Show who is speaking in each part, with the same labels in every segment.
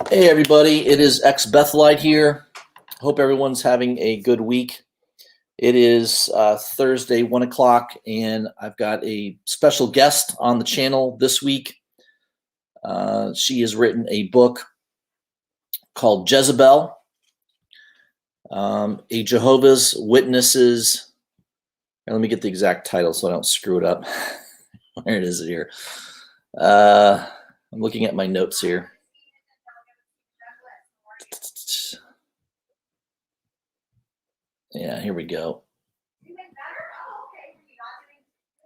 Speaker 1: Hey everybody, it is Bethelite here. Hope everyone's having a good week. It is Thursday, 1 o'clock, and I've got a special guest on the channel this week. She has written a book called Jezebel, a Jehovah's Witnesses. Let me get the exact title so I don't screw it up. Where is it here? I'm looking at my notes here. Yeah, here we go.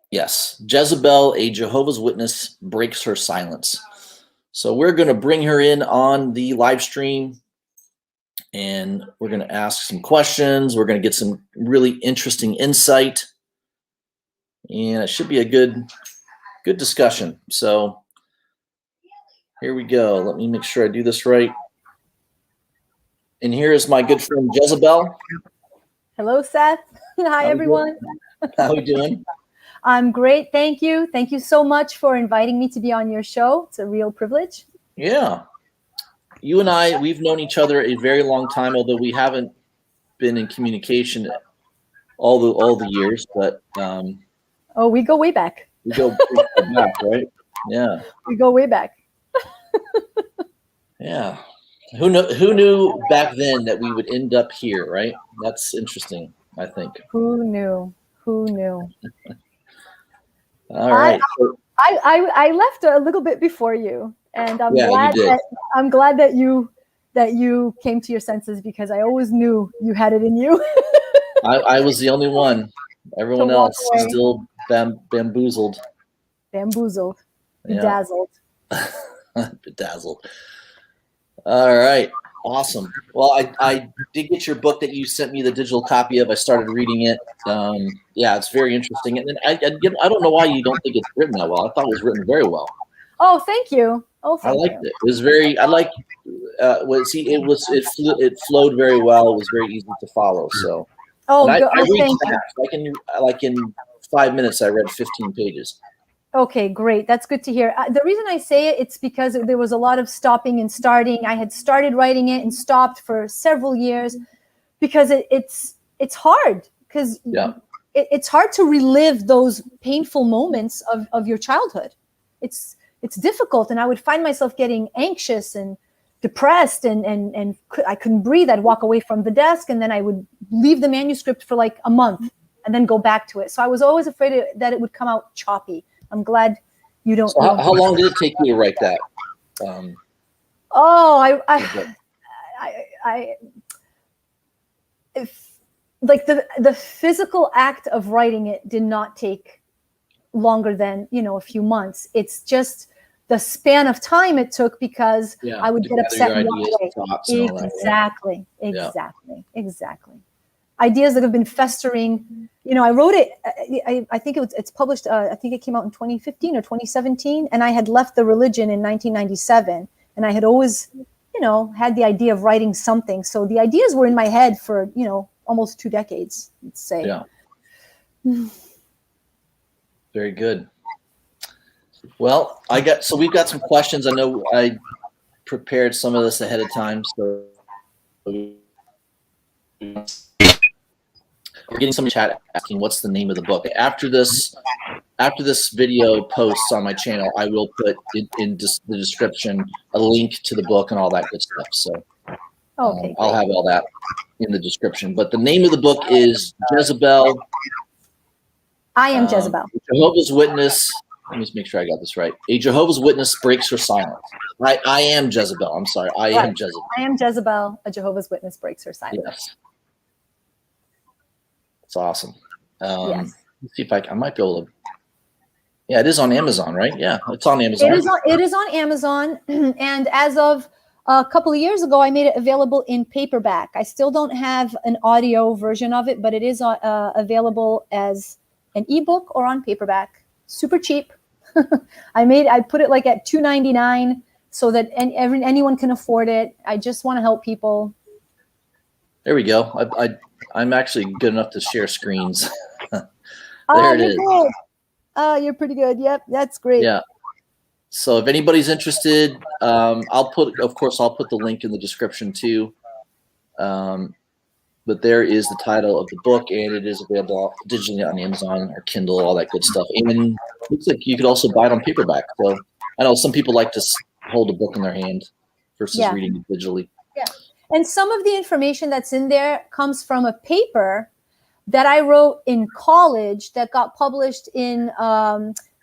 Speaker 1: Yes, Jezebel, a Jehovah's Witness, breaks her silence. So we're going to bring her in on the live stream, and we're going to ask some questions. We're going to get some really interesting insight, and it should be a good discussion. So here we go. Let me make sure I do this right. And here is my good friend Jezebel.
Speaker 2: Hello, Seth. Hi, everyone.
Speaker 1: How are we doing?
Speaker 2: I'm great. Thank you. Thank you so much for inviting me to be on your show. It's a real privilege.
Speaker 1: Yeah. You and I, we've known each other a very long time, although we haven't been in communication all the years, but
Speaker 2: oh, we go way back.
Speaker 1: We go back, right? Yeah.
Speaker 2: We go way back.
Speaker 1: Yeah. Who knew back then that we would end up here, right? That's interesting, I think.
Speaker 2: Who knew? Who knew?
Speaker 1: All right.
Speaker 2: I left a little bit before you, and I'm glad that you came to your senses, because I always knew you had it in you.
Speaker 1: I was the only one. Everyone else still bamboozled.
Speaker 2: Bamboozled. Bedazzled.
Speaker 1: Yeah. Bedazzled. All right. Awesome. Well, I did get your book that you sent me the digital copy of. I started reading it. Yeah, it's very interesting. And I don't know why you don't think it's written that well. I thought it was written very well.
Speaker 2: Oh, thank you. Oh,
Speaker 1: I liked it. It was very. I like. It flowed very well. It was very easy to follow. So.
Speaker 2: Oh,
Speaker 1: I read
Speaker 2: fast.
Speaker 1: Like in 5 minutes, I read 15 pages.
Speaker 2: Okay, great. That's good to hear. The reason I say it, it's because there was a lot of stopping and starting. I had started writing it and stopped for several years, because it's hard, because it's hard to relive those painful moments of your childhood. It's difficult, and I would find myself getting anxious and depressed, and I couldn't breathe. I'd walk away from the desk, and then I would leave the manuscript for like a month and then go back to it. So I was always afraid that it would come out choppy. I'm glad you don't.
Speaker 1: So how long did it take you to write that?
Speaker 2: Like the physical act of writing it did not take longer than, a few months. It's just the span of time it took, because I would get upset and walk away. Exactly. Ideas that have been festering. I wrote it. I think it's published. I think it came out in 2015 or 2017, and I had left the religion in 1997, and I had always, had the idea of writing something. So the ideas were in my head for, almost 2 decades, let's say.
Speaker 1: Yeah. Very good. Well, we've got some questions. I know I prepared some of this ahead of time, so we're getting some chat asking what's the name of the book. After this video posts on my channel, I will put in the description a link to the book and all that good stuff. So I'll have all that in the description. But the name of the book is Jezebel.
Speaker 2: I am Jezebel.
Speaker 1: Jehovah's Witness. Let me just make sure I got this right. A Jehovah's Witness breaks her silence. I am Jezebel. I'm sorry. I am Jezebel.
Speaker 2: I am Jezebel. A Jehovah's Witness breaks her silence.
Speaker 1: Yes. It's awesome.
Speaker 2: Yes.
Speaker 1: Let's see if I might be able to. Yeah, it is on Amazon, right? Yeah, it's on Amazon.
Speaker 2: It is on Amazon, and as of a couple of years ago, I made it available in paperback. I still don't have an audio version of it, but it is available as an ebook or on paperback. Super cheap. I put it like at $2.99 so that anyone can afford it. I just want to help people.
Speaker 1: There we go. I'm actually good enough to share screens.
Speaker 2: There it is. Good. You're pretty good. Yep, that's great.
Speaker 1: Yeah. So if anybody's interested, I'll put the link in the description too. But there is the title of the book, and it is available digitally on Amazon or Kindle, all that good stuff. And it looks like you could also buy it on paperback. So I know some people like to hold a book in their hand versus reading it digitally.
Speaker 2: Yeah. And some of the information that's in there comes from a paper that I wrote in college that got published in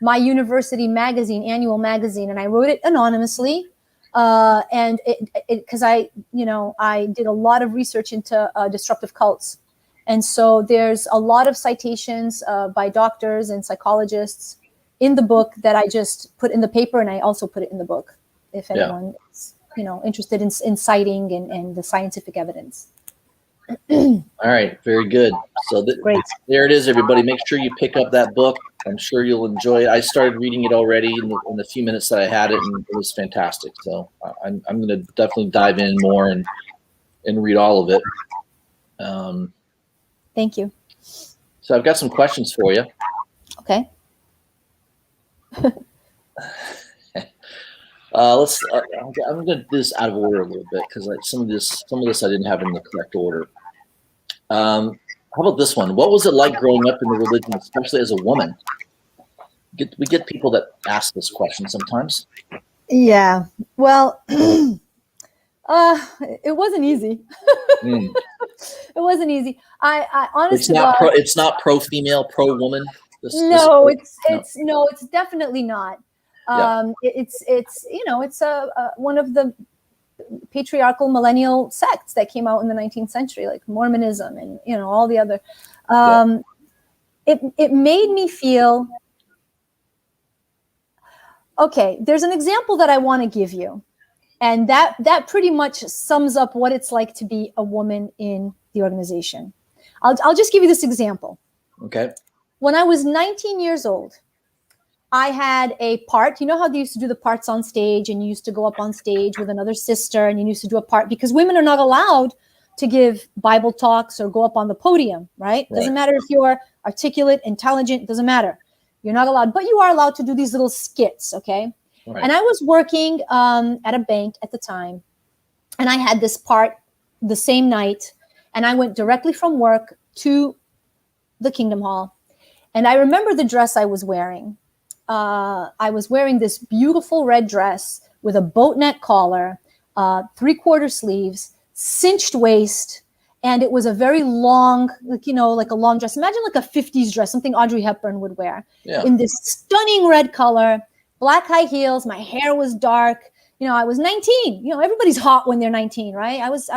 Speaker 2: my university magazine, annual magazine. And I wrote it anonymously. And because I did a lot of research into disruptive cults. And so there's a lot of citations by doctors and psychologists in the book that I just put in the paper, and I also put it in the book if anyone is, interested in citing and the scientific evidence.
Speaker 1: All right, very good. So
Speaker 2: Great.
Speaker 1: There it is, everybody. Make sure you pick up that book. I'm sure you'll enjoy it. I started reading it already in the few minutes that I had it, and it was fantastic. So I'm going to definitely dive in more and read all of it.
Speaker 2: Thank you.
Speaker 1: So I've got some questions for you.
Speaker 2: Okay.
Speaker 1: I'm going to do this out of order a little bit because some of this I didn't have in the correct order. How about this one? What was it like growing up in the religion, especially as a woman? We get people that ask this question sometimes.
Speaker 2: Yeah. Well, it wasn't easy. It wasn't easy. I honestly,
Speaker 1: it's not pro female, pro woman.
Speaker 2: It's definitely not. It's one of the patriarchal millennial sects that came out in the 19th century, like Mormonism and all the other. It made me feel okay. There's an example that I want to give you, and that pretty much sums up what it's like to be a woman in the organization. I'll just give you this example.
Speaker 1: Okay.
Speaker 2: When I was 19 years old, I had a part. You know how they used to do the parts on stage, and you used to go up on stage with another sister, and you used to do a part because women are not allowed to give Bible talks or go up on the podium, right? Doesn't matter if you're articulate, intelligent, doesn't matter. You're not allowed, but you are allowed to do these little skits, okay? Right. And I was working at a bank at the time, and I had this part the same night, and I went directly from work to the Kingdom Hall. And I remember the dress I was wearing. I was wearing this beautiful red dress with a boat neck collar, 3/4 sleeves, cinched waist, and it was a very long, like a long dress. Imagine like a 50s dress, something Audrey Hepburn would wear, in this stunning red color, black high heels. My hair was dark. I was 19. Everybody's hot when they're 19, right? I was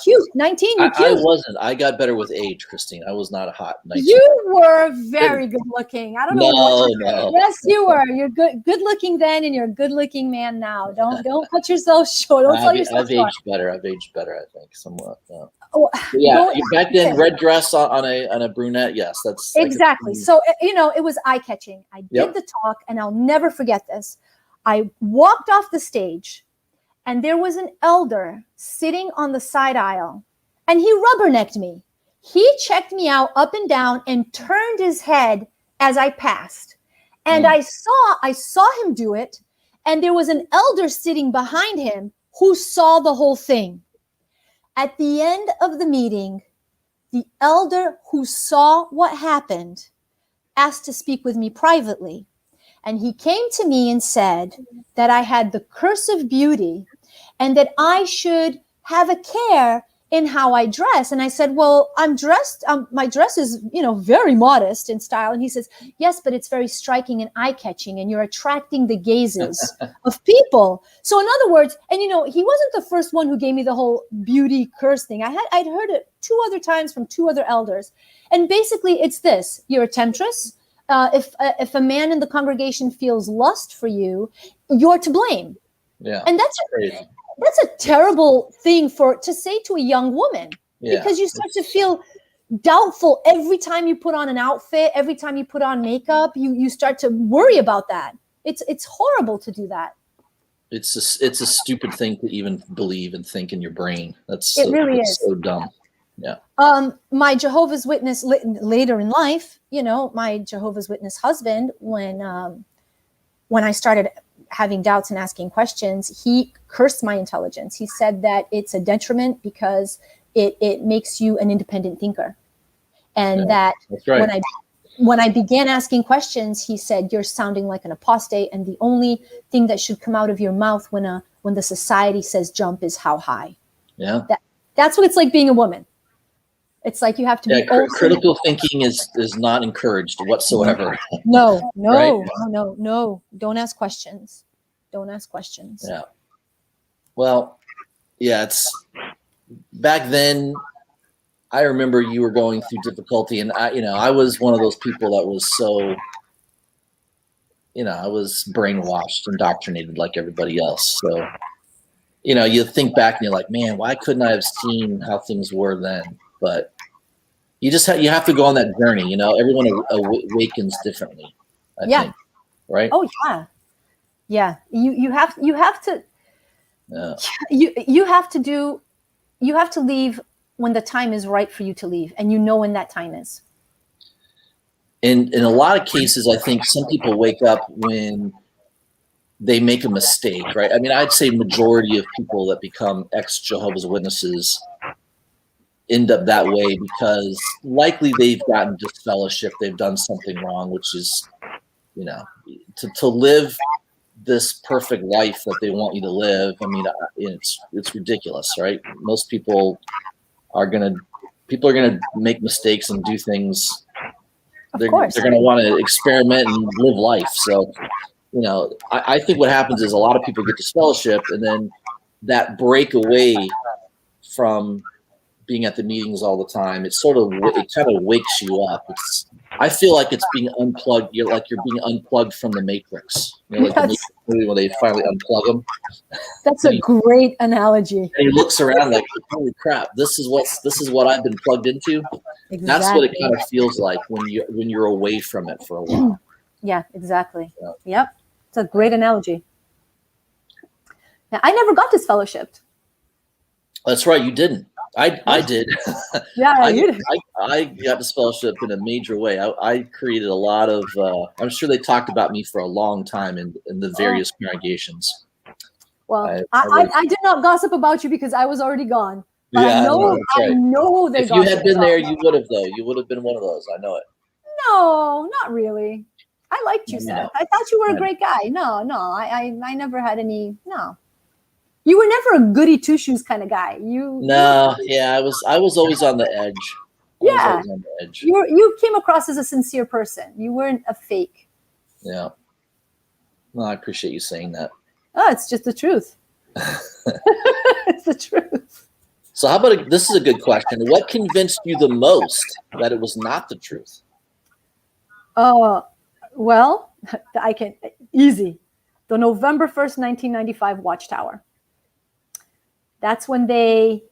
Speaker 2: cute. 19, you're cute.
Speaker 1: I wasn't. I got better with age, Christine. I was not a hot 19.
Speaker 2: You were very good looking. I don't know.
Speaker 1: No.
Speaker 2: Yes, you were. You're good looking then, and you're a good looking man now. Don't cut yourself short. Don't sell yourself short.
Speaker 1: I've aged better, I think, somewhat. Back then, red dress on a brunette. Yes, that's
Speaker 2: exactly. So it was eye catching. I did the talk, and I'll never forget this. I walked off the stage, and there was an elder sitting on the side aisle, and he rubbernecked me. He checked me out up and down and turned his head as I passed. And I saw him do it, and there was an elder sitting behind him who saw the whole thing. At the end of the meeting, the elder who saw what happened asked to speak with me privately. And he came to me and said that I had the curse of beauty and that I should have a care in how I dress. And I said, well, I'm dressed. My dress is, very modest in style. And he says, yes, but it's very striking and eye-catching, and you're attracting the gazes of people. So in other words, and he wasn't the first one who gave me the whole beauty curse thing. I'd heard it 2 other times from 2 other elders. And basically it's this: you're a temptress. If a man in the congregation feels lust for you, you're to blame.
Speaker 1: Yeah.
Speaker 2: And that's a terrible thing to say to a young woman, because you start to feel doubtful every time you put on an outfit, every time you put on makeup, you start to worry about that. It's horrible to do that.
Speaker 1: It's a stupid thing to even believe and think in your brain. It's so dumb. Yeah.
Speaker 2: My Jehovah's Witness later in life, my Jehovah's Witness husband, when I started having doubts and asking questions, he cursed my intelligence. He said that it's a detriment because it makes you an independent thinker. And that when I began asking questions, he said, you're sounding like an apostate. And the only thing that should come out of your mouth when the society says jump is how high.
Speaker 1: Yeah.
Speaker 2: That's what it's like being a woman. It's like you have to be
Speaker 1: critical thinking is not encouraged whatsoever.
Speaker 2: No.
Speaker 1: Right?
Speaker 2: No. Don't ask questions. Don't ask questions.
Speaker 1: Yeah. Well, yeah, it's back then. I remember you were going through difficulty, and I was one of those people that was so, I was brainwashed, indoctrinated like everybody else. So, you think back and you're like, man, why couldn't I have seen how things were then? But you have to go on that journey. Everyone awakens differently. I think, right?
Speaker 2: Oh yeah. You have to.
Speaker 1: Yeah.
Speaker 2: You have to leave when the time is right for you to leave, and when that time is.
Speaker 1: In a lot of cases, I think some people wake up when they make a mistake, right? I mean, I'd say majority of people that become ex-Jehovah's Witnesses end up that way because likely they've gotten disfellowship, they've done something wrong, which is, to live this perfect life that they want you to live. I mean, it's ridiculous, right? Most people are gonna make mistakes and do things. They're going to want to experiment and live life. So, I think what happens is a lot of people get disfellowship, and then that break away from being at the meetings all the time, it kind of wakes you up. I feel like it's being unplugged. You're being unplugged from the Matrix. Like the Matrix movie when they finally unplug them.
Speaker 2: That's a great analogy.
Speaker 1: And he looks around like, holy crap, this is what I've been plugged into. Exactly. That's what it kind of feels like when you're away from it for a while.
Speaker 2: Yeah, exactly. Yeah. Yep. It's a great analogy. Now, I never got disfellowshipped.
Speaker 1: That's right, you didn't. I did.
Speaker 2: Yeah, you did.
Speaker 1: I got disfellowship in a major way. I created a lot of. I'm sure they talked about me for a long time in the various congregations.
Speaker 2: Well, I did not gossip about you because I was already gone. But I know they.
Speaker 1: If you had been there, you would have though. You would have been one of those. I know it.
Speaker 2: No, not really. I liked you, Seth. I thought you were a great guy. No, I never had any. No. You were never a goody two shoes kind of guy.
Speaker 1: I was always on the edge.
Speaker 2: You came across as a sincere person. You weren't a fake.
Speaker 1: Yeah. Well, I appreciate you saying that.
Speaker 2: Oh, it's just the truth. It's the truth.
Speaker 1: So how about this is a good question. What convinced you the most that it was not the truth?
Speaker 2: Well, I can easy. The November 1st, 1995 Watchtower. That's when they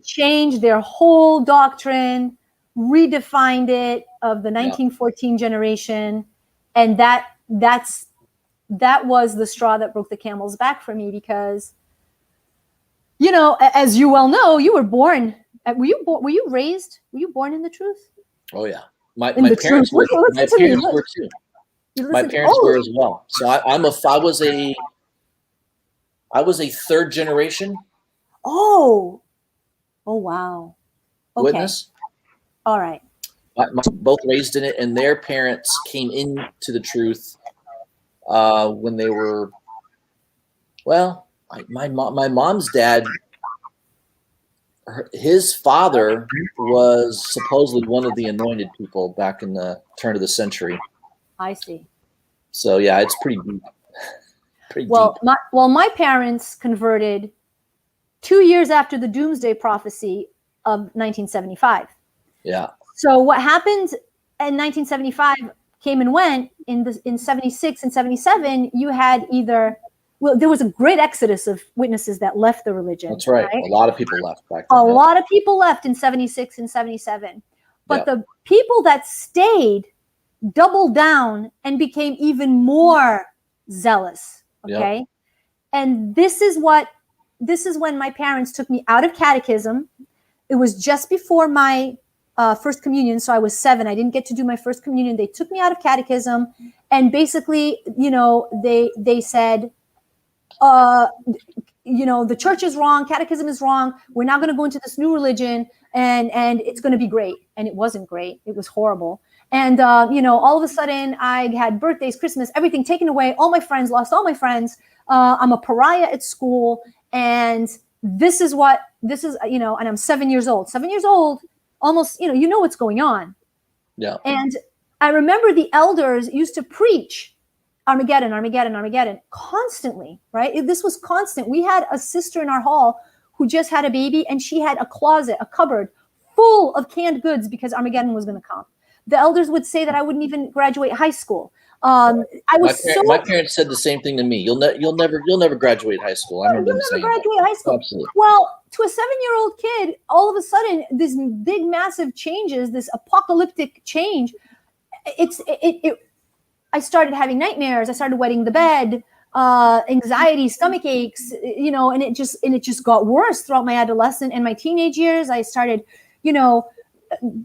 Speaker 2: changed their whole doctrine, redefined it of the 1914 generation, and that was the straw that broke the camel's back for me because, as you well know, you were born. Were you born in the truth?
Speaker 1: Oh yeah, my parents were. My parents were too. My parents were as well. So I was a third generation.
Speaker 2: Oh wow. Okay.
Speaker 1: Witness.
Speaker 2: All right.
Speaker 1: Both raised in it, and their parents came into the truth when they were. Well, my mom's dad. His father was supposedly one of the anointed people back in the turn of the century.
Speaker 2: I see.
Speaker 1: So yeah, it's pretty deep. Deep.
Speaker 2: My parents converted 2 years after the Doomsday Prophecy of 1975.
Speaker 1: Yeah.
Speaker 2: So what happened in 1975 came and went. In 76 and 77, you had there was a great exodus of witnesses that left the religion.
Speaker 1: That's right. A lot of people left back
Speaker 2: then. A lot of people left in 76 and 77. But the people that stayed doubled down and became even more zealous. Okay. Yep. And this is when my parents took me out of catechism. It was just before my first communion. So I was 7. I didn't get to do my first communion. They took me out of catechism And basically, they said, the church is wrong, catechism is wrong. We're now going to go into this new religion, and it's going to be great. And it wasn't great. It was horrible. And, all of a sudden I had birthdays, Christmas, everything taken away. All my friends, lost all my friends. I'm a pariah at school. And this is, and I'm 7 years old, almost, what's going on.
Speaker 1: Yeah.
Speaker 2: And I remember the elders used to preach Armageddon, Armageddon, Armageddon constantly, right? This was constant. We had a sister in our hall who just had a baby, and she had a closet, a cupboard full of canned goods because Armageddon was going to come. The elders would say that I wouldn't even graduate high school. My
Speaker 1: parents said the same thing to me. You'll never graduate high school. I remember them saying
Speaker 2: graduate high school.
Speaker 1: Absolutely.
Speaker 2: Well, to a 7-year-old kid, all of a sudden, this big, massive changes, this apocalyptic change. I started having nightmares. I started wetting the bed, anxiety, stomach aches, and it just got worse throughout my adolescent and my teenage years. I started,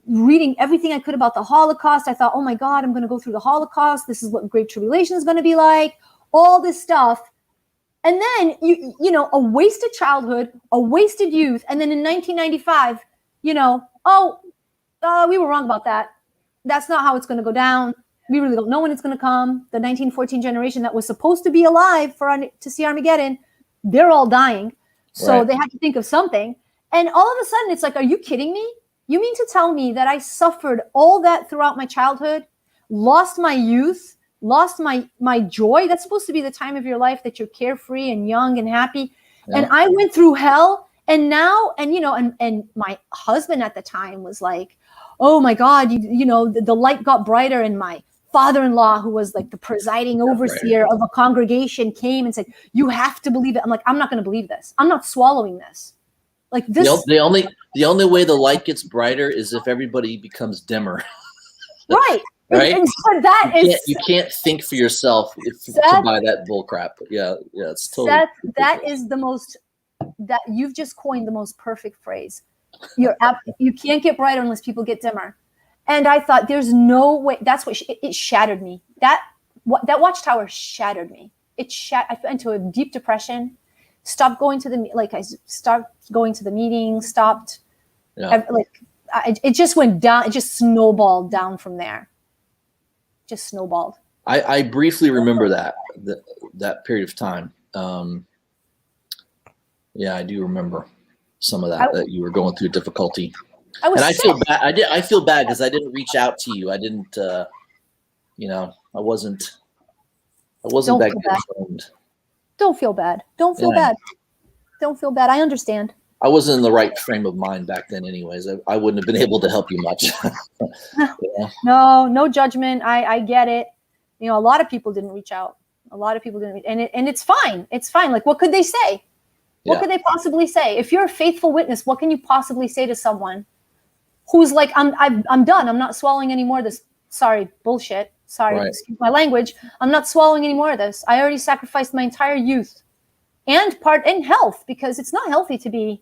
Speaker 2: reading everything I could about the Holocaust. I thought, oh my God, I'm going to go through the Holocaust. This is what Great Tribulation is going to be like, all this stuff. And then, a wasted childhood, a wasted youth. And then in 1995, we were wrong about that. That's not how it's going to go down. We really don't know when it's going to come. The 1914 generation that was supposed to be alive to see Armageddon, they're all dying. So They had to think of something. And all of a sudden, it's like, are you kidding me? You mean to tell me that I suffered all that throughout my childhood, lost my youth, lost my joy? That's supposed to be the time of your life that you're carefree and young and happy. Yeah. And I went through hell. And now, and my husband at the time was like, oh my God, the light got brighter. And my father-in-law, who was like the presiding overseer of a congregation, came and said, you have to believe it. I'm like, I'm not going to believe this. I'm not swallowing this. Like this.
Speaker 1: The only way the light gets brighter is if everybody becomes dimmer.
Speaker 2: Right.
Speaker 1: Right.
Speaker 2: And so
Speaker 1: you can't think for yourself to buy that bull crap. Yeah. It's totally.
Speaker 2: That is the most, that you've just coined the most perfect phrase. You can't get brighter unless people get dimmer. And I thought, there's no way. That's what it shattered me. That watchtower shattered me. I fell into a deep depression. Stopped going to the meetings. Stopped. Yeah. It just went down. It just snowballed down from there. Just snowballed.
Speaker 1: I briefly remember that period of time. Yeah, I do remember some of that you were going through difficulty. I feel bad. I feel bad because I didn't reach out to you. I didn't. I wasn't that good.
Speaker 2: Don't feel bad. Don't feel bad. Don't feel bad. I understand.
Speaker 1: I wasn't in the right frame of mind back then anyways. I wouldn't have been able to help you much. Yeah.
Speaker 2: No judgment. I get it. A lot of people didn't reach out. And it's fine. It's fine. Like, what could they say? What could they possibly say? If you're a faithful witness, what can you possibly say to someone who's like, I'm done. I'm not swallowing any more of this. Sorry, bullshit. Sorry, excuse my language. I'm not swallowing any more of this. I already sacrificed my entire youth and health, because it's not healthy to be,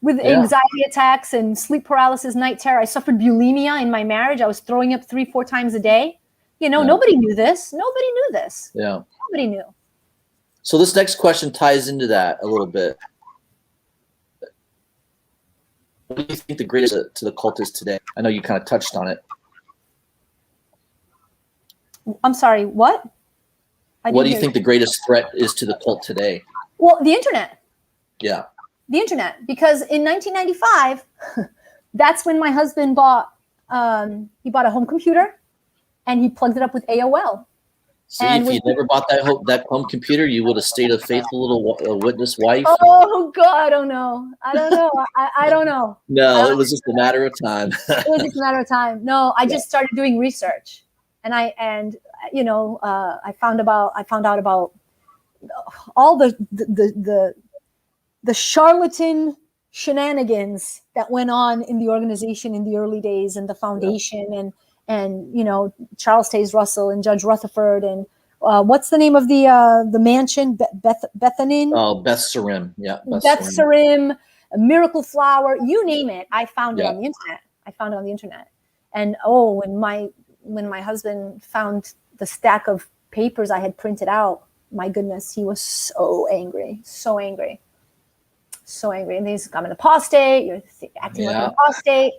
Speaker 2: with anxiety attacks and sleep paralysis, night terror. I suffered bulimia in my marriage. I was throwing up 3-4 times a day. Nobody knew this. Nobody knew this.
Speaker 1: Yeah.
Speaker 2: Nobody knew.
Speaker 1: So this next question ties into that a little bit. What do you think the greatest to the cult is today? I know you kind of touched on it.
Speaker 2: I'm sorry, what?
Speaker 1: What do you think the greatest threat is to the cult today?
Speaker 2: Well, the internet.
Speaker 1: Yeah.
Speaker 2: The internet, because in 1995, that's when my husband bought a home computer, and he plugged it up with AOL.
Speaker 1: See, if you never bought that home computer, you would have stayed a faithful little witness wife.
Speaker 2: Oh God, I don't know. I don't know.
Speaker 1: No, it was just a matter of time.
Speaker 2: It was just a matter of time. No, I just started doing research, and I found out about all the charlatan shenanigans that went on in the organization in the early days, and the foundation, and Charles Taze Russell and Judge Rutherford, and what's the name of the mansion? Bethanin?
Speaker 1: Oh, Beth Sarim. Yeah.
Speaker 2: Beth Sarim, Miracle Flower, you name it. I found it on the internet. And when my husband found the stack of papers I had printed out, my goodness, he was so angry. And he's, I'm an apostate. You're acting like an apostate.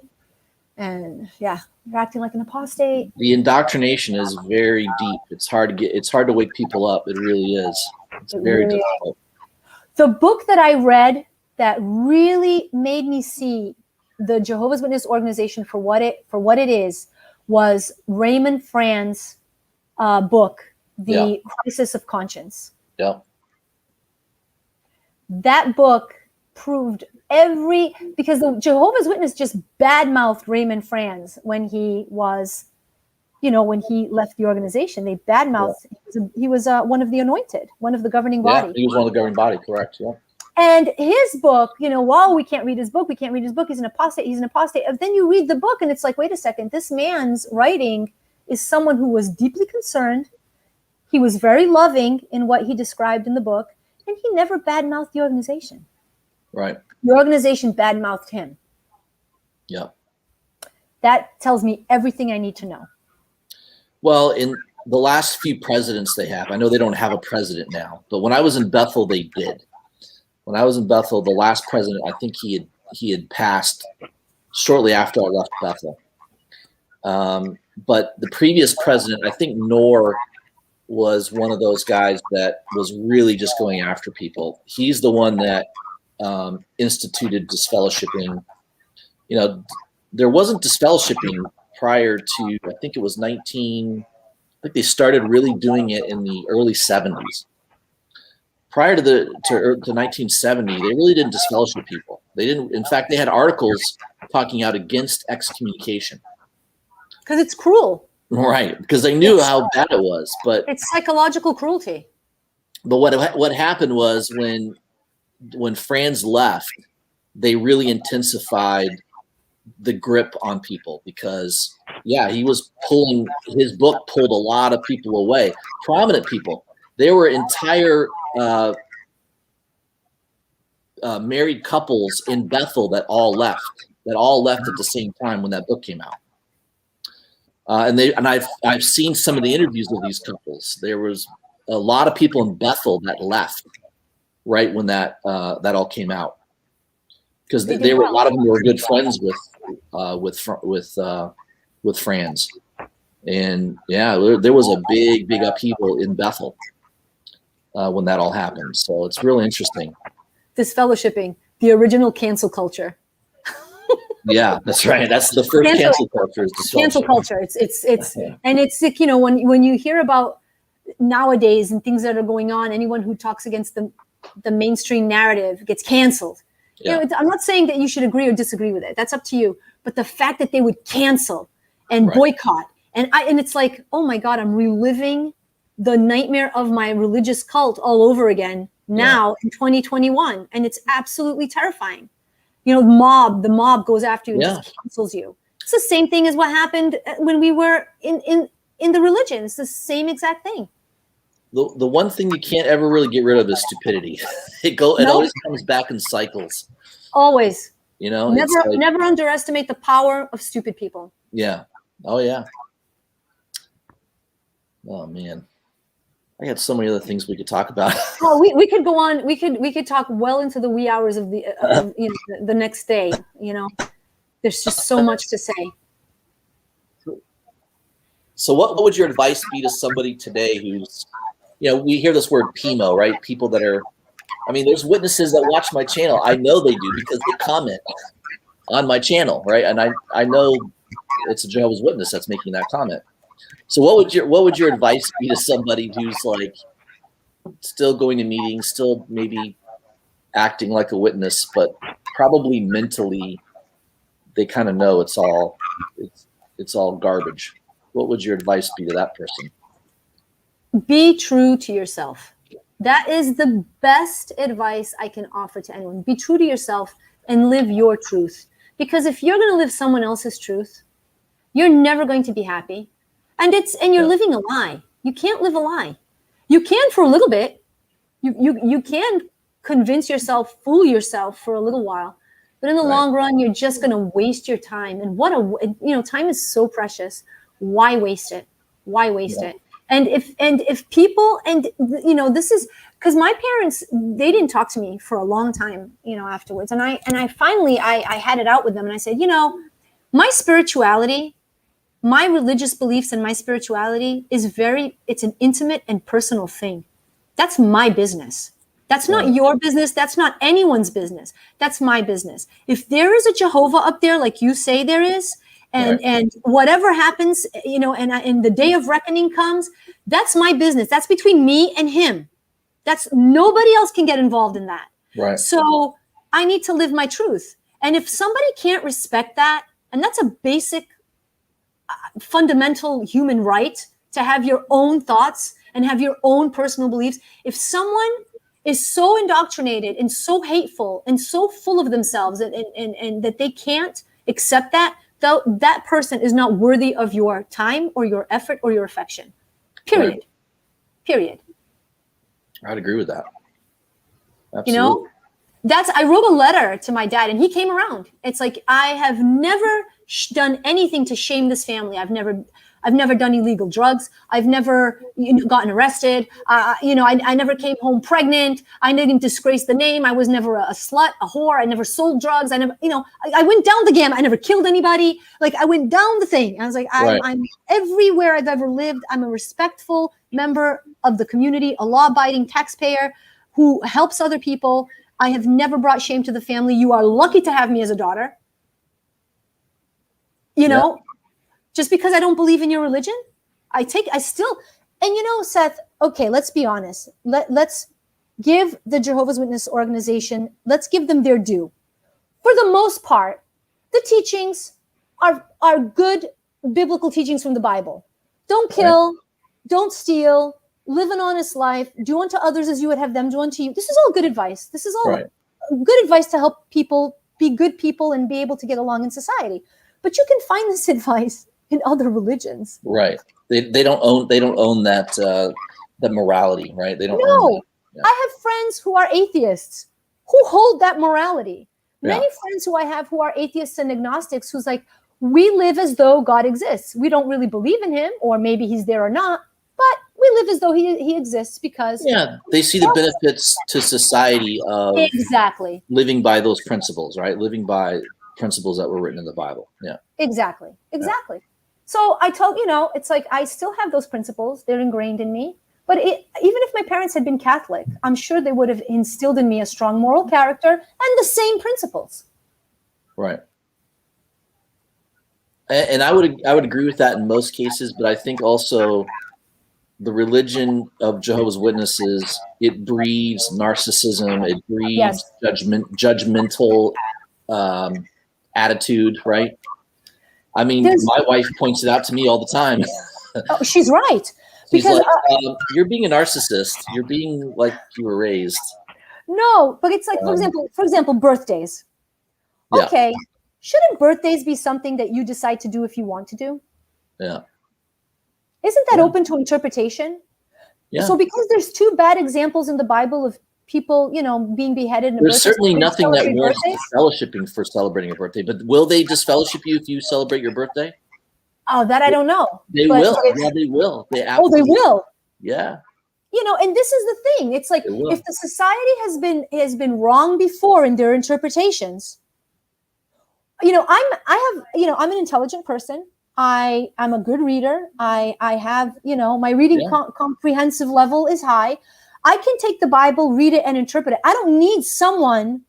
Speaker 2: And you're acting like an apostate.
Speaker 1: The indoctrination is very deep. It's hard to wake people up. It really is. It's very difficult.
Speaker 2: The book that I read that really made me see the Jehovah's Witness organization for what it is was Raymond Fran's book, The Crisis of Conscience.
Speaker 1: Yeah.
Speaker 2: That book proved because the Jehovah's Witness just badmouthed Raymond Franz when he was, when he left the organization. They badmouthed. Yeah. He was one of the anointed, one of the governing body.
Speaker 1: Yeah, he was one of the governing body, correct. Yeah.
Speaker 2: And his book, we can't read his book. He's an apostate. And then you read the book and it's like, wait a second, this man's writing is someone who was deeply concerned. He was very loving in what he described in the book, and he never badmouthed the organization.
Speaker 1: Right.
Speaker 2: The organization badmouthed him.
Speaker 1: Yeah.
Speaker 2: That tells me everything I need to know.
Speaker 1: Well, in the last few presidents they have, I know they don't have a president now, but when I was in Bethel, they did. When I was in Bethel, the last president, I think he had passed shortly after I left Bethel. But the previous president, I think Noor was one of those guys that was really just going after people. He's the one that instituted disfellowshipping. There wasn't disfellowshipping prior to, I think it was I think they started really doing it in the early 70s. Prior to 1970, they really didn't disfellowship people. They didn't. In fact, they had articles talking out against excommunication.
Speaker 2: Because it's cruel.
Speaker 1: Right, because they knew how bad it was. But
Speaker 2: it's psychological cruelty.
Speaker 1: But what happened was when Franz left, they really intensified the grip on people because, he was his book pulled a lot of people away, prominent people. There were entire married couples in Bethel that all left at the same time when that book came out. And I've seen some of the interviews of these couples. There was a lot of people in Bethel that left right when that all came out, because they were, a lot of them were good friends with Franz, and there was a big upheaval in Bethel when that all happened. So it's really interesting.
Speaker 2: Disfellowshipping, the original cancel culture.
Speaker 1: Yeah, that's right. That's the first cancel culture.
Speaker 2: Cancel culture. It's and it's like, when you hear about nowadays and things that are going on, anyone who talks against the mainstream narrative gets canceled.
Speaker 1: Yeah.
Speaker 2: I'm not saying that you should agree or disagree with it. That's up to you. But the fact that they would cancel and boycott, and it's like, oh my God, I'm reliving the nightmare of my religious cult all over again now in 2021, and it's absolutely terrifying. The mob goes after you and just cancels you. It's the same thing as what happened when we were in the religion. It's the same exact thing.
Speaker 1: The one thing you can't ever really get rid of is stupidity. It always comes back in cycles.
Speaker 2: Always.
Speaker 1: Never
Speaker 2: underestimate the power of stupid people.
Speaker 1: Yeah. Oh yeah. Oh man. I got so many other things we could talk about.
Speaker 2: Well, we could go on. We could talk well into the wee hours of the next day. There's just so much to say.
Speaker 1: So what would your advice be to somebody today who's, we hear this word PIMO, right? People that are, there's witnesses that watch my channel. I know they do because they comment on my channel, right? And I know it's a Jehovah's Witness that's making that comment. So what would your advice be to somebody who's like still going to meetings, still maybe acting like a witness, but probably mentally they kind of know it's all garbage? What would your advice be to that person?
Speaker 2: Be true to yourself. That is the best advice I can offer to anyone. Be true to yourself and live your truth. Because if you're going to live someone else's truth, you're never going to be happy. And you're living a lie. You can't live a lie. You can for a little bit. You can convince yourself, fool yourself for a little while. But in the long run, you're just going to waste your time. And time is so precious. Why waste it? Why waste it? And if people, this is because my parents, they didn't talk to me for a long time, afterwards. And I finally had it out with them. And I said, my spirituality, my religious beliefs and my spirituality it's an intimate and personal thing. That's my business. That's not your business. That's not anyone's business. That's my business. If there is a Jehovah up there, like you say there is, and whatever happens, and the day of reckoning comes, that's my business. That's between me and him. That's nobody else can get involved in that.
Speaker 1: Right.
Speaker 2: So I need to live my truth. And if somebody can't respect that, and that's a basic, fundamental human right to have your own thoughts and have your own personal beliefs. If someone is so indoctrinated and so hateful and so full of themselves and that they can't accept that, though, that person is not worthy of your time or your effort or your affection. Period.
Speaker 1: Right.
Speaker 2: Period.
Speaker 1: I'd agree with that. Absolutely.
Speaker 2: I wrote a letter to my dad and he came around. It's like, I have never done anything to shame this family. I've never done illegal drugs. I've never gotten arrested. I never came home pregnant. I didn't disgrace the name. I was never a slut, a whore. I never sold drugs. I never, I went down the gamut. I never killed anybody. Like, I went down the thing. I was like, I'm everywhere I've ever lived. I'm a respectful member of the community, a law-abiding taxpayer who helps other people. I have never brought shame to the family. You are lucky to have me as a daughter. Just because I don't believe in your religion, Seth, okay, let's be honest. Let's give the Jehovah's Witness organization, let's give them their due. For the most part, the teachings are good biblical teachings from the Bible. Don't kill, don't steal, live an honest life, do unto others as you would have them do unto you. This is all good advice. This is all good advice to help people be good people and be able to get along in society. But you can find this advice in other religions. Right.
Speaker 1: They don't own that the morality, right? They don't own that. Yeah.
Speaker 2: I have friends who are atheists who hold that morality. Many friends who I have who are atheists and agnostics who's like, we live as though God exists. We don't really believe in him, or maybe he's there or not, but we live as though he exists because
Speaker 1: they see the benefits to society of living by those principles, right? Living by principles that were written in the Bible. Yeah.
Speaker 2: Exactly. So I told, it's like, I still have those principles. They're ingrained in me. But even if my parents had been Catholic, I'm sure they would have instilled in me a strong moral character and the same principles.
Speaker 1: Right. And I would agree with that in most cases, but I think also the religion of Jehovah's Witnesses, it breeds narcissism, it breeds judgmental attitude, right? I mean, my wife points it out to me all the time.
Speaker 2: Oh, she's right.
Speaker 1: She's like, you're being a narcissist. You're being like you were raised.
Speaker 2: No, but it's like, for example, birthdays. Okay, shouldn't birthdays be something that you decide to do if you want to do?
Speaker 1: Yeah.
Speaker 2: Isn't that open to interpretation? Yeah. So because there's two bad examples in the Bible of people, being beheaded.
Speaker 1: There's certainly nothing that warrants disfellowshipping for celebrating a birthday. But will they disfellowship you if you celebrate your birthday?
Speaker 2: Oh, that I don't know.
Speaker 1: They will. Yeah, they will. They
Speaker 2: absolutely will.
Speaker 1: Yeah.
Speaker 2: And this is the thing. It's like if the society has been wrong before in their interpretations. I'm an intelligent person. I'm a good reader. I have, my reading comprehensive level is high. I can take the Bible, read it, and interpret it. I don't need someone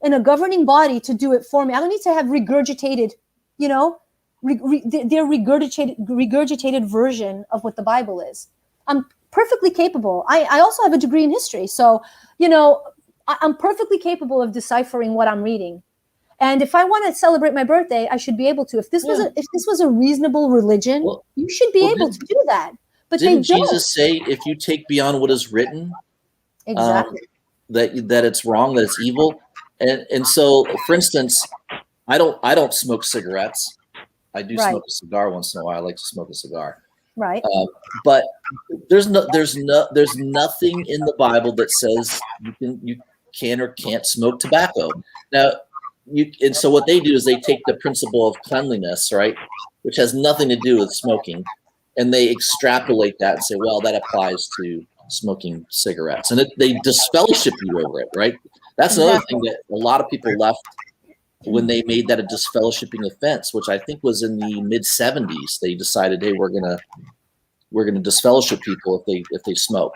Speaker 2: in a governing body to do it for me. I don't need to have regurgitated, their regurgitated version of what the Bible is. I'm perfectly capable. I also have a degree in history. So, I'm perfectly capable of deciphering what I'm reading. And if I want to celebrate my birthday, I should be able to. If this was a reasonable religion, you should be able to do that. But
Speaker 1: didn't Jesus say, if you take beyond what is written, that it's wrong, that it's evil? And so, for instance, I don't smoke cigarettes. I do smoke a cigar once in a while. I like to smoke a cigar.
Speaker 2: Right.
Speaker 1: But there's nothing in the Bible that says you can or can't smoke tobacco. Now, and so what they do is they take the principle of cleanliness, right, which has nothing to do with smoking, and they extrapolate that and say, well, that applies to smoking cigarettes, and they disfellowship you over it, right? That's another thing that a lot of people left when they made that a disfellowshipping offense, which I think was in the mid 70s. They decided, hey, we're gonna disfellowship people if they smoke.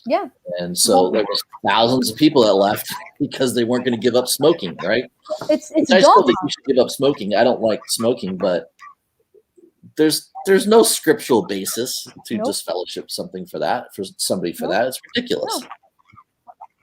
Speaker 2: Yeah.
Speaker 1: And so there was thousands of people that left because they weren't going to give up smoking, right?
Speaker 2: It's
Speaker 1: I still think you should give up smoking. I don't like smoking, but there's no scriptural basis to disfellowship something for that, for somebody for that. It's ridiculous.
Speaker 2: No.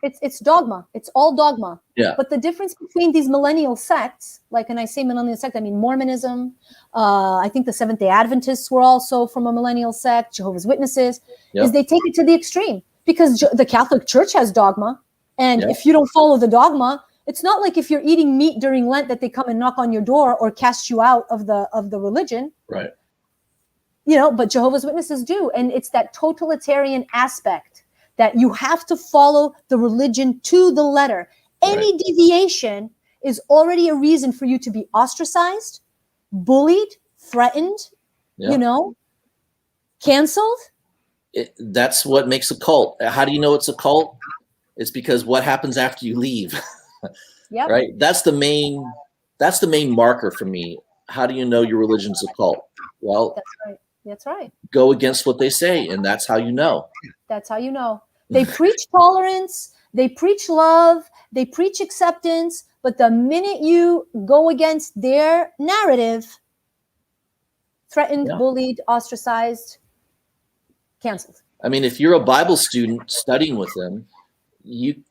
Speaker 2: It's dogma. It's all dogma.
Speaker 1: Yeah.
Speaker 2: But the difference between these millennial sects, like, and I say millennial sect, I mean Mormonism. I think the Seventh-day Adventists were also from a millennial sect. Jehovah's Witnesses, is they take it to the extreme, because the Catholic Church has dogma, and if you don't follow the dogma, it's not like if you're eating meat during Lent that they come and knock on your door or cast you out of the religion.
Speaker 1: Right.
Speaker 2: You know, but Jehovah's Witnesses do, and it's that totalitarian aspect that you have to follow the religion to the letter. Any deviation is already a reason for you to be ostracized, bullied, threatened, you know, canceled.
Speaker 1: That's what makes a cult. How do you know it's a cult? It's because what happens after you leave. Right? That's the main marker for me. How do you know your religion's a cult? Well,
Speaker 2: That's right.
Speaker 1: Go against what they say, and that's how you know.
Speaker 2: That's how you know. They preach tolerance, they preach love, they preach acceptance, but the minute you go against their narrative, threatened, bullied, ostracized, canceled.
Speaker 1: I mean, if you're a Bible student studying with them, you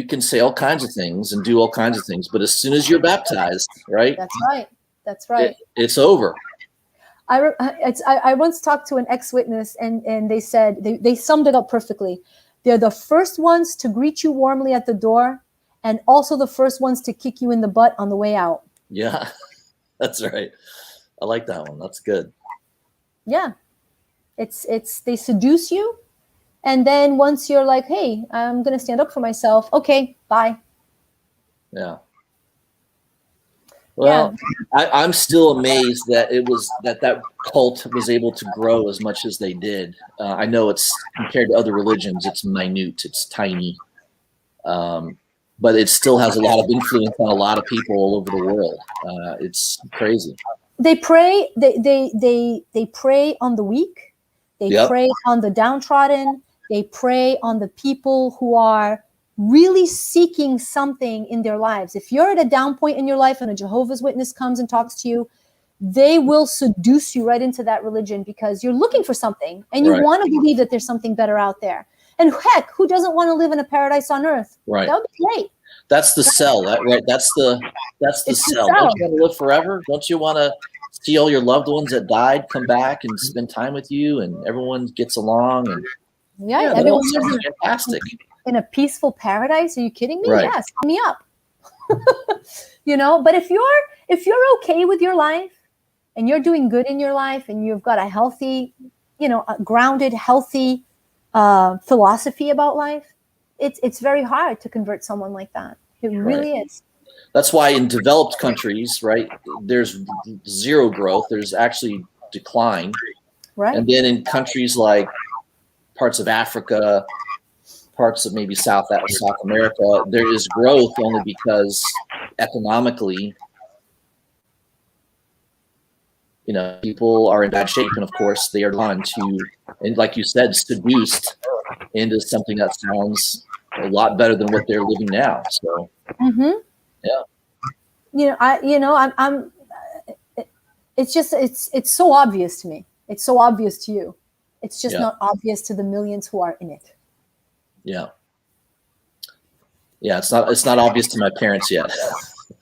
Speaker 1: can say all kinds of things and do all kinds of things, but as soon as you're baptized, right?
Speaker 2: That's right. That's right.
Speaker 1: It's over.
Speaker 2: I once talked to an ex-witness, and they said, they summed it up perfectly. They're the first ones to greet you warmly at the door, and also the first ones to kick you in the butt on the way out.
Speaker 1: Yeah, that's right. I like that one. That's good.
Speaker 2: Yeah. It's they seduce you, and then once you're like, hey, I'm going to stand up for myself. Okay, bye.
Speaker 1: Yeah. Well, I'm still amazed that it was that cult was able to grow as much as they did. I know it's compared to other religions, it's minute, it's tiny, but it still has a lot of influence on a lot of people all over the world. It's crazy.
Speaker 2: They pray. They prey on the weak. They prey on the downtrodden. They prey on the people who are really seeking something in their lives. If you're at a down point in your life and a Jehovah's Witness comes and talks to you, they will seduce you right into that religion because you're looking for something and you want to believe that there's something better out there. And heck, who doesn't want to live in a paradise on earth?
Speaker 1: Right.
Speaker 2: That would be great.
Speaker 1: That's the sell. That's the sell. Don't you want to live forever? Don't you want to see all your loved ones that died come back and spend time with you and everyone gets along? And
Speaker 2: everyone
Speaker 1: sounds fantastic.
Speaker 2: In a peaceful paradise? Are you kidding me?
Speaker 1: Right.
Speaker 2: Yes, sign me up. You know, but if you're okay with your life and you're doing good in your life and you've got a healthy, a grounded, healthy philosophy about life, it's very hard to convert someone like that. It really is.
Speaker 1: That's why in developed countries, right, there's zero growth. There's actually decline.
Speaker 2: Right.
Speaker 1: And then in countries like parts of Africa, parts of maybe South America, there is growth only because economically, people are in bad shape. And of course, they are drawn to, and like you said, seduced into something that sounds a lot better than what they're living now. So, it's so obvious to me. It's so obvious to you. It's just not obvious to the millions who are in it. Yeah. It's not obvious to my parents yet.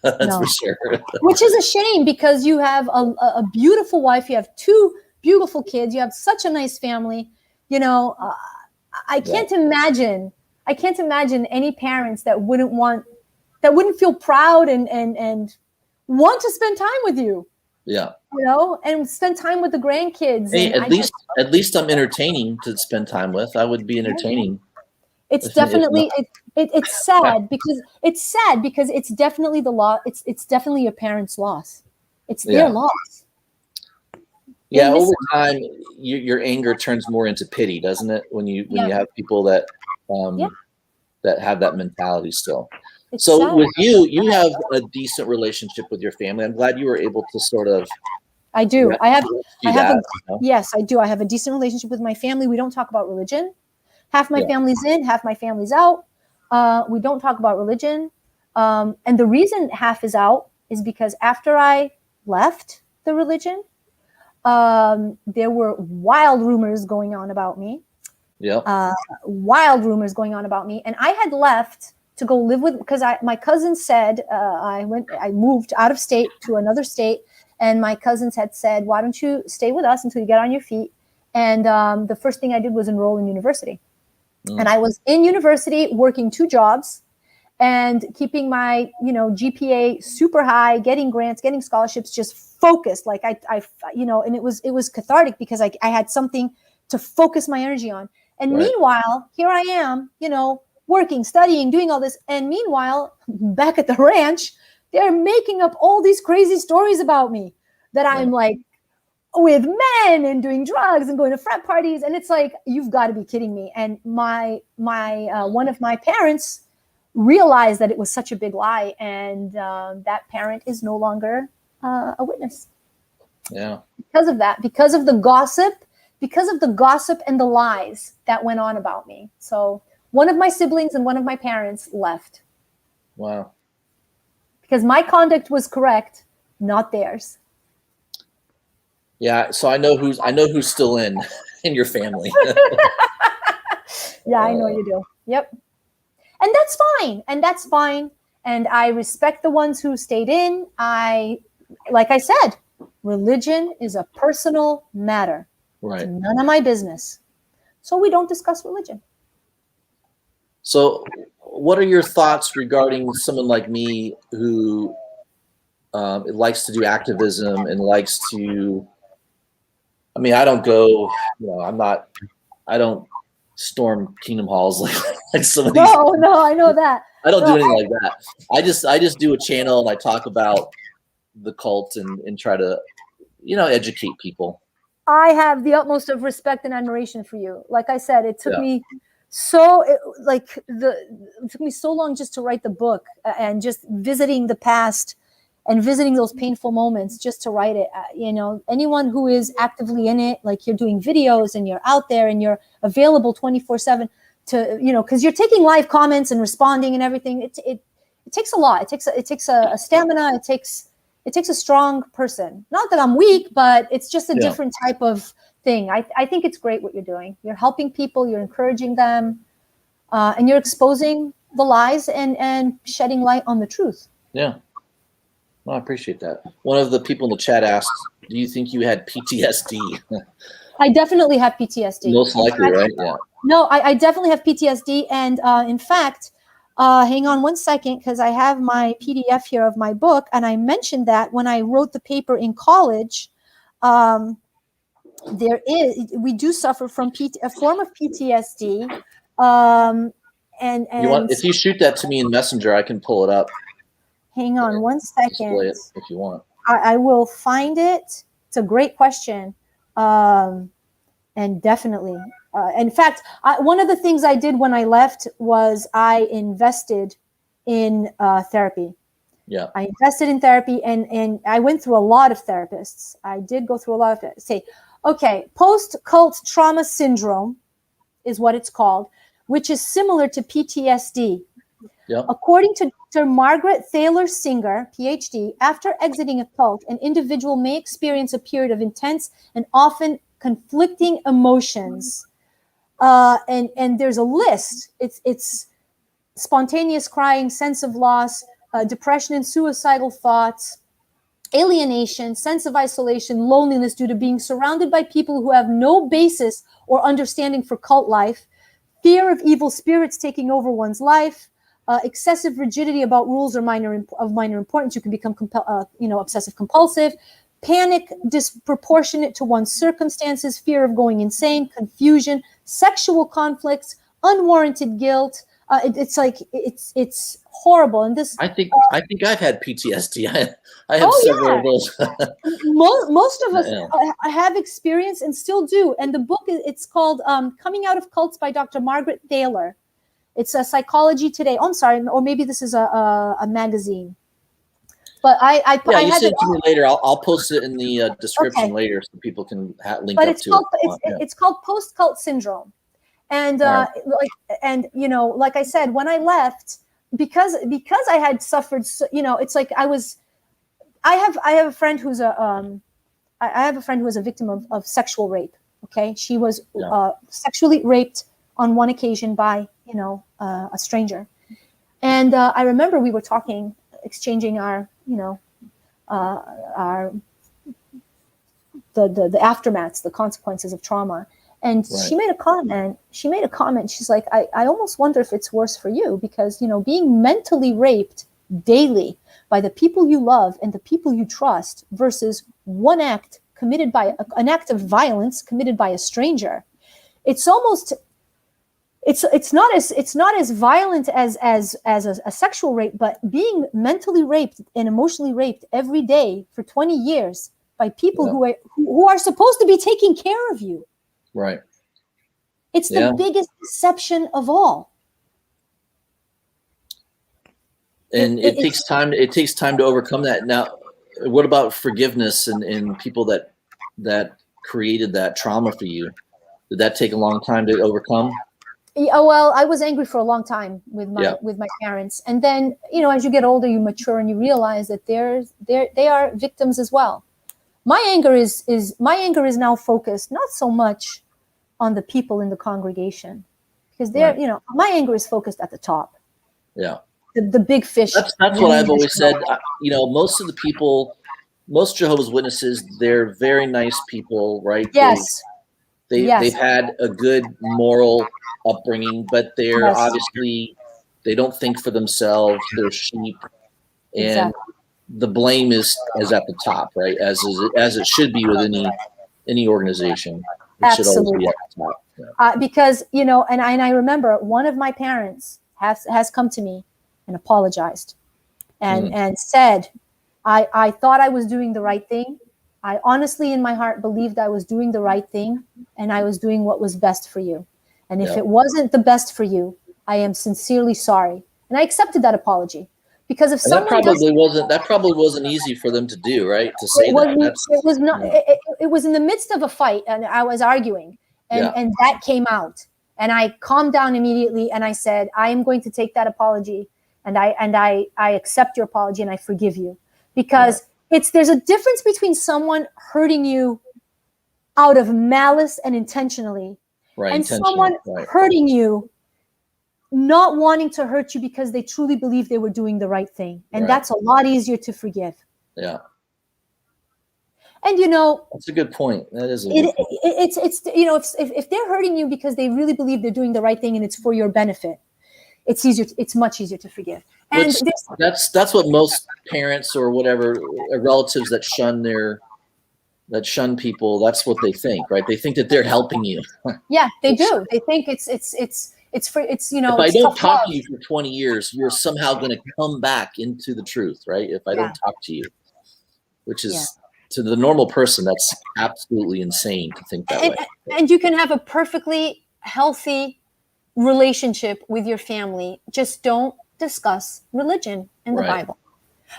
Speaker 1: That's for sure.
Speaker 2: Which is a shame because you have a beautiful wife, you have 2 beautiful kids, you have such a nice family. I can't imagine any parents that wouldn't feel proud and want to spend time with you. Yeah. And spend time with the grandkids.
Speaker 1: Hey, at least I'm entertaining to spend time with. I would be entertaining.
Speaker 2: It's definitely it's sad because it's definitely the law. It's definitely your parents' loss. It's their loss.
Speaker 1: Yeah, over time, your anger turns more into pity, doesn't it? When you have people that that have that mentality still. It's so sad. With you have a decent relationship with your family. I'm glad you were able to sort of.
Speaker 2: I do. Yes, I do. I have a decent relationship with my family. We don't talk about religion. Half my family's in, half my family's out. We don't talk about religion. And the reason half is out is because after I left the religion, there were wild rumors going on about me. Wild rumors going on about me. And I had left to go live with, because my cousin said, I moved out of state to another state. And my cousins had said, why don't you stay with us until you get on your feet? And the first thing I did was enroll in university. And I was in university working 2 jobs and keeping my, GPA super high, getting grants, getting scholarships, just focused. Like and it was cathartic because I had something to focus my energy on. And meanwhile, here I am, working, studying, doing all this. And meanwhile, back at the ranch, they're making up all these crazy stories about me that I'm like with men and doing drugs and going to frat parties. And it's like, you've got to be kidding me. And my one of my parents realized that it was such a big lie. And that parent is no longer a witness.
Speaker 1: Yeah.
Speaker 2: Because of that, because of the gossip and the lies that went on about me. So one of my siblings and one of my parents left.
Speaker 1: Wow.
Speaker 2: Because my conduct was correct, not theirs.
Speaker 1: Yeah, so I know who's still in your family.
Speaker 2: Yeah, I know you do. Yep. And that's fine. And I respect the ones who stayed in. Like I said, religion is a personal matter.
Speaker 1: Right.
Speaker 2: It's none of my business. So we don't discuss religion.
Speaker 1: So what are your thoughts regarding someone like me who likes to do activism and likes to, I don't go, I don't storm Kingdom Halls like some of these.
Speaker 2: No, I know that.
Speaker 1: I don't do anything like that. I just do a channel and I talk about the cult and try to, educate people.
Speaker 2: I have the utmost of respect and admiration for you. Like I said, it took me it took me so long just to write the book and just visiting the past and visiting those painful moments just to write it. Anyone who is actively in it, like you're doing videos and you're out there and you're available 24/7 to, because you're taking live comments and responding and everything. It takes a lot. It takes a stamina. It takes a strong person. Not that I'm weak, but it's just a different type of thing. I think it's great what you're doing. You're helping people, you're encouraging them, and you're exposing the lies and shedding light on the truth.
Speaker 1: Yeah. Well, I appreciate that. One of the people in the chat asked, do you think you had PTSD?
Speaker 2: I definitely have PTSD.
Speaker 1: Most likely, right? Yeah.
Speaker 2: No, I definitely have PTSD. And in fact, hang on one second, because I have my PDF here of my book. And I mentioned that when I wrote the paper in college, we do suffer from a form of PTSD. And
Speaker 1: if you shoot that to me in Messenger, I can pull it up.
Speaker 2: Hang on one second.
Speaker 1: Display it if you want.
Speaker 2: I will find it. It's a great question. And definitely. In fact, one of the things I did when I left was I invested in therapy.
Speaker 1: Yeah.
Speaker 2: I invested in therapy and I went through a lot of therapists. I did go through a lot of post-cult trauma syndrome is what it's called, which is similar to PTSD.
Speaker 1: Yep.
Speaker 2: According to Dr. Margaret Thaler Singer, PhD, after exiting a cult, an individual may experience a period of intense and often conflicting emotions. And there's a list. It's spontaneous crying, sense of loss, depression and suicidal thoughts, alienation, sense of isolation, loneliness due to being surrounded by people who have no basis or understanding for cult life, fear of evil spirits taking over one's life, excessive rigidity about rules of minor importance. You can become obsessive compulsive, panic disproportionate to one's circumstances, fear of going insane, confusion, sexual conflicts, unwarranted guilt. It's horrible. And this,
Speaker 1: I think I've had PTSD. I have several of those.
Speaker 2: Most of us
Speaker 1: Yeah.
Speaker 2: have experienced and still do. And the book, it's called Coming Out of Cults by Dr. Margaret Thaler. It's a Psychology Today. Oh, I'm sorry, or maybe this is a magazine. But I
Speaker 1: you send it to me later. I'll post it in the description later so people can link up to it.
Speaker 2: It's called Post-Cult Syndrome. And like I said, when I left, because I had suffered, it's like I have a friend who's a victim of sexual rape. Okay, she was sexually raped on one occasion by a stranger, and I remember we were talking, exchanging our the aftermaths, the consequences of trauma. And she made a comment. She's like, I almost wonder if it's worse for you because, being mentally raped daily by the people you love and the people you trust versus one act committed by an act of violence committed by a stranger. It's almost, it's not as violent as a sexual rape, but being mentally raped and emotionally raped every day for 20 years by people who are supposed to be taking care of you.
Speaker 1: Right.
Speaker 2: It's the biggest deception of all.
Speaker 1: And it takes time. It takes time to overcome that. Now, what about forgiveness and people that created that trauma for you? Did that take a long time to overcome?
Speaker 2: Yeah, well, I was angry for a long time with my parents, and then as you get older, you mature and you realize that they are victims as well. My anger is now focused not so much on the people in the congregation, because my anger is focused at the top.
Speaker 1: Yeah,
Speaker 2: the big fish.
Speaker 1: That's what I've always said. Most of the people, most Jehovah's Witnesses, they're very nice people, right?
Speaker 2: Yes.
Speaker 1: They've had a good moral upbringing, but they're obviously, they don't think for themselves. They're sheep, and the blame is at the top, right? As it should be with any organization. It should always be at the top. Yeah.
Speaker 2: Because and I remember one of my parents has come to me and apologized, and said, I thought I was doing the right thing. I honestly, in my heart, believed I was doing the right thing, and I was doing what was best for you. And if it wasn't the best for you, I am sincerely sorry. And I accepted that apology. Because if someone
Speaker 1: that probably wasn't easy for them to do, right? To say that.
Speaker 2: It was not. It was in the midst of a fight, and I was arguing, and that came out, and I calmed down immediately, and I said, I am going to take that apology, and I accept your apology, and I forgive you, because there's a difference between someone hurting you out of malice and intentionally, and someone hurting you not wanting to hurt you because they truly believe they were doing the right thing. And that's a lot easier to forgive.
Speaker 1: Yeah.
Speaker 2: And
Speaker 1: that's a good point. That is a good point.
Speaker 2: If they're hurting you because they really believe they're doing the right thing and it's for your benefit, it's much easier to forgive. And
Speaker 1: that's what most parents or whatever relatives that shun people, that's what they think, right? They think that they're helping you.
Speaker 2: Yeah, they do. They think it's if
Speaker 1: I don't talk to you for 20 years, you're somehow going to come back into the truth, right? If I don't talk to you, which is to the normal person, that's absolutely insane to think that way.
Speaker 2: And you can have a perfectly healthy relationship with your family. Just don't discuss religion and the Bible.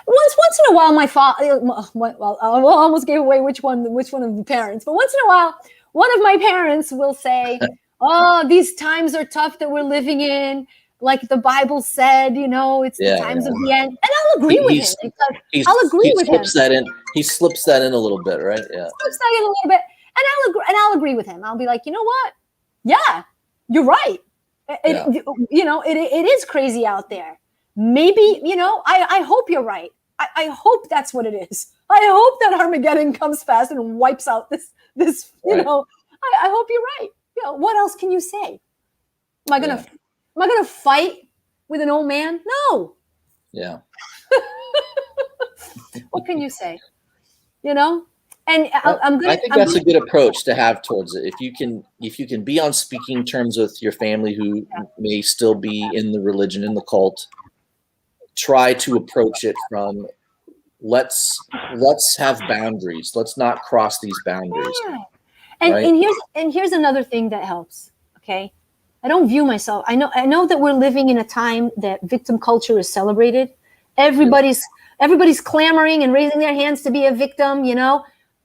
Speaker 2: Once in a while, my father, well, I almost gave away which one of the parents, but once in a while, one of my parents will say, oh, these times are tough that we're living in. Like the Bible said, it's the times of the end. And I'll agree with him. I'll agree with him.
Speaker 1: He slips that in a little bit, right? Yeah.
Speaker 2: Slips that in a little bit. And I'll agree with him. I'll be like, you know what? Yeah, you're right. It is crazy out there. Maybe, I hope you're right. I hope that's what it is. I hope that Armageddon comes fast and wipes out this I hope you're right. What else can you say? Am I gonna fight with an old man? No.
Speaker 1: Yeah.
Speaker 2: What can you say? And
Speaker 1: I think that's a good approach to have towards it. If you can be on speaking terms with your family who may still be in the religion, in the cult, try to approach it from let's have boundaries. Let's not cross these boundaries.
Speaker 2: Yeah.
Speaker 1: Right?
Speaker 2: And here's another thing that helps. Okay. I don't view myself. I know that we're living in a time that victim culture is celebrated. Everybody's clamoring and raising their hands to be a victim, you know.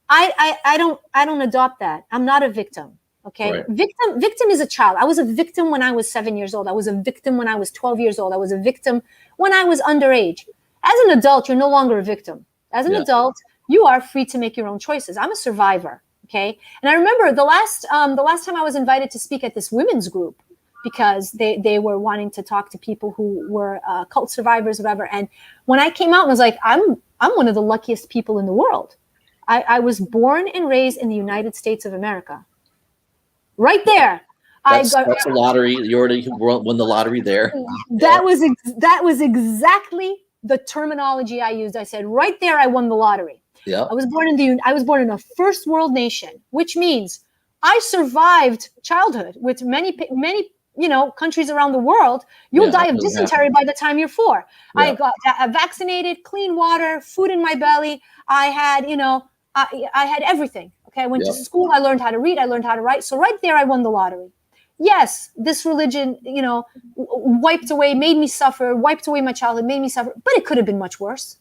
Speaker 2: I don't adopt that. I'm not a victim. Okay.
Speaker 1: Right.
Speaker 2: Victim is a child. I was a victim when I was 7 years old. I was a victim when I was 12 years old. I was a victim when I was underage. As an adult, you're no longer a victim. As an adult, you are free to make your own choices. I'm a survivor. Okay. And I remember the last time I was invited to speak at this women's group, because they were wanting to talk to people who were cult survivors, whatever. And when I came out and was like, I'm one of the luckiest people in the world. I was born and raised in the United States of America. Right there.
Speaker 1: That's a lottery. You already won the lottery there.
Speaker 2: That was exactly the terminology I used. I said, right there, I won the lottery.
Speaker 1: Yeah.
Speaker 2: I was born in a first world nation, which means I survived childhood with many countries around the world. You'll die of dysentery by the time you're 4. Yeah. I got vaccinated, clean water, food in my belly. I had, I had everything. Okay. I went to school. I learned how to read. I learned how to write. So right there, I won the lottery. Yes, this religion, wiped away, made me suffer, wiped away my childhood, made me suffer, but it could have been much worse.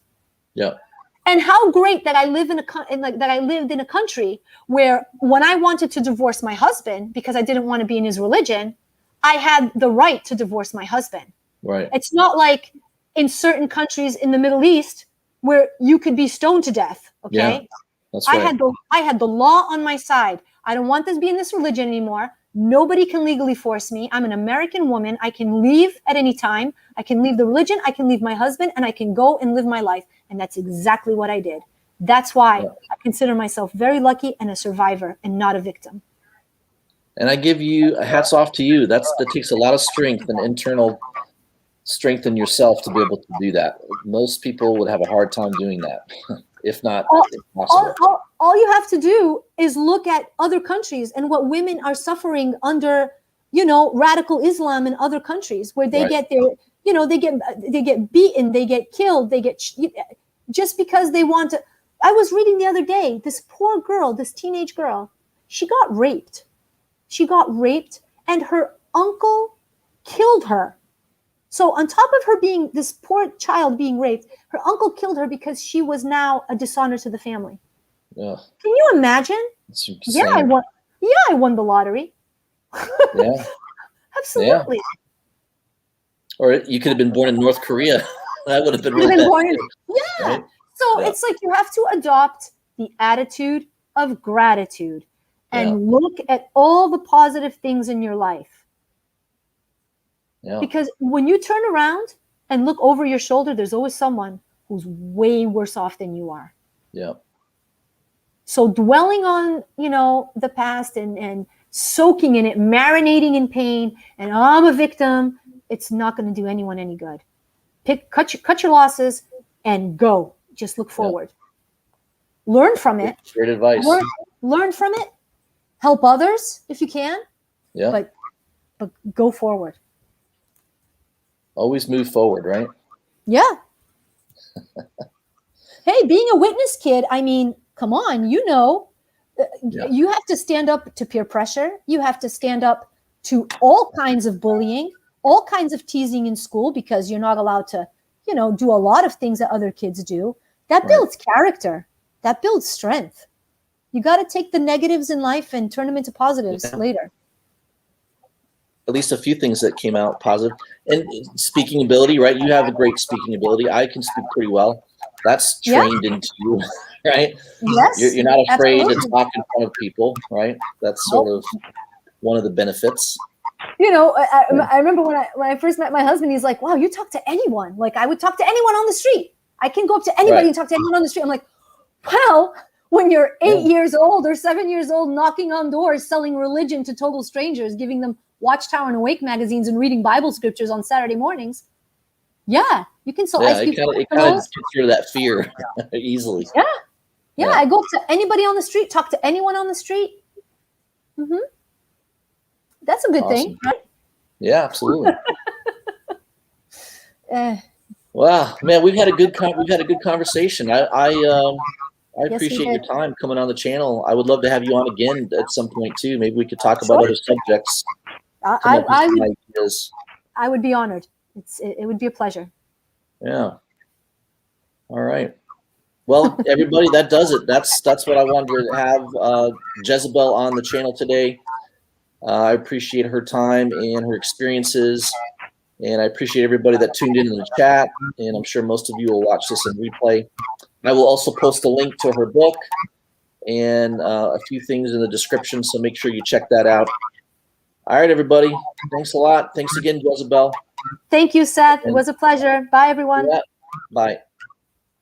Speaker 1: Yeah.
Speaker 2: And how great that I lived in a country where when I wanted to divorce my husband because I didn't want to be in his religion, I had the right to divorce my husband.
Speaker 1: Right.
Speaker 2: It's not like in certain countries in the Middle East where you could be stoned to death. Okay.
Speaker 1: Yeah, that's right.
Speaker 2: I had the law on my side. I don't want to be in this religion anymore. Nobody can legally force me. I'm an American woman. I can leave at any time. I can leave the religion. I can leave my husband, and I can go and live my life. And that's exactly what I did. That's why I consider myself very lucky and a survivor and not a victim.
Speaker 1: And I give you hats off to you. That takes a lot of strength and internal strength in yourself to be able to do that. Most people would have a hard time doing that, if not impossible.
Speaker 2: All you have to do is look at other countries and what women are suffering under, radical Islam in other countries where they get their, they get beaten, they get killed, they get just because they want to. I was reading the other day, this poor girl, this teenage girl, she got raped. And her uncle killed her. So on top of her being this poor child being raped, her uncle killed her because she was now a dishonor to the family.
Speaker 1: Yeah.
Speaker 2: Can you imagine? Yeah, I won the lottery.
Speaker 1: Yeah.
Speaker 2: Absolutely.
Speaker 1: Yeah. Or you could have been born in North Korea. That would have been really bad.
Speaker 2: Right? So it's like you have to adopt the attitude of gratitude and look at all the positive things in your life. Yeah. Because when you turn around and look over your shoulder, there's always someone who's way worse off than you are.
Speaker 1: Yeah.
Speaker 2: So dwelling on, the past and soaking in it, marinating in pain, and I'm a victim, it's not going to do anyone any good. Cut your losses and go. Just look forward. Yeah. Learn from it.
Speaker 1: Great advice.
Speaker 2: Learn from it. Help others if you can.
Speaker 1: Yeah.
Speaker 2: But go forward.
Speaker 1: Always move forward, right?
Speaker 2: Yeah. Hey, being a witness kid, I mean, come on, you have to stand up to peer pressure. You have to stand up to all kinds of bullying, all kinds of teasing in school, because you're not allowed to, do a lot of things that other kids do. That builds character. That builds strength. You got to take the negatives in life and turn them into positives later.
Speaker 1: At least a few things that came out positive. And speaking ability, right? You have a great speaking ability. I can speak pretty well. That's trained into you, right?
Speaker 2: Yes.
Speaker 1: You're not afraid to talk in front of people, right? That's sort of one of the benefits.
Speaker 2: I remember when I first met my husband, he's like, wow, you talk to anyone. Like, I would talk to anyone on the street. I can go up to anybody and talk to anyone on the street. I'm like, well, when you're 8 years old or 7 years old, knocking on doors, selling religion to total strangers, giving them Watchtower and Awake magazines and reading Bible scriptures on Saturday mornings. Yeah, you can sell ice cream.
Speaker 1: It kind of gets rid of that fear easily.
Speaker 2: Yeah, I go up to anybody on the street, talk to anyone on the street. That's a good thing, right?
Speaker 1: Yeah, absolutely. Wow, man, we've had a good conversation. I appreciate your time coming on the channel. I would love to have you on again at some point too. Maybe we could talk about other subjects.
Speaker 2: I would be honored. It would be a pleasure.
Speaker 1: Yeah. All right. Well, everybody, that does it. That's what I wanted to have Jezebel on the channel today. I appreciate her time and her experiences, and I appreciate everybody that tuned in the chat, and I'm sure most of you will watch this in replay. I will also post a link to her book and a few things in the description, so make sure you check that out. All right, everybody. Thanks a lot. Thanks again, Jezebel.
Speaker 2: Thank you, Seth. It was a pleasure. Bye, everyone.
Speaker 1: Yeah. Bye.